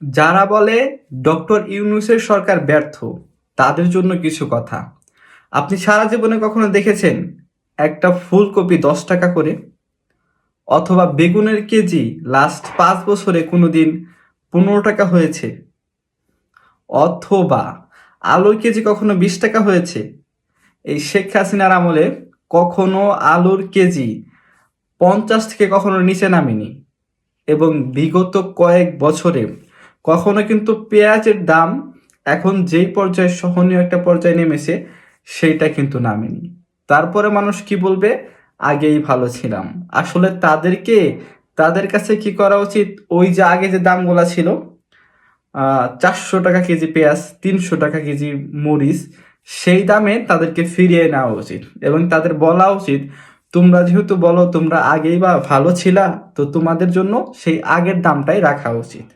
যারা বলে ডক্টর ইউনূসের সরকার ব্যর্থ, তাদের জন্য কিছু কথা। আপনি সারা জীবনে কখনো দেখেছেন একটা ফুলকপি 10 টাকা করে? অথবা বেগুনের কেজি লাস্ট 5 বছরে কোনোদিন 15 টাকা হয়েছে? অথবা আলুর কেজি কখনো 20 টাকা হয়েছে? এই শেখ হাসিনার আমলে কখনো আলুর কেজি 50 থেকে কখনো নিচে নামেনি। এবং বিগত কয়েক বছরে কখনো কিন্তু পেঁয়াজের দাম এখন যেই পর্যায়ে সহনীয় একটা পর্যায়ে নেমেছে, সেইটা কিন্তু নামেনি। তারপরে মানুষ কি বলবে? আগেই ভালো ছিলাম। আসলে তাদের কাছে কি করা উচিত? ওই যে আগে যে দামগুলা ছিল, 400 টাকা কেজি পেঁয়াজ, 300 টাকা কেজি মরিচ, সেই দামে তাদেরকে ফিরিয়ে নেওয়া উচিত এবং তাদের বলা উচিত, তোমরা যেহেতু বলো তোমরা আগেই বা ভালো ছিলা, তো তোমাদের জন্য সেই আগের দামটাই রাখা উচিত।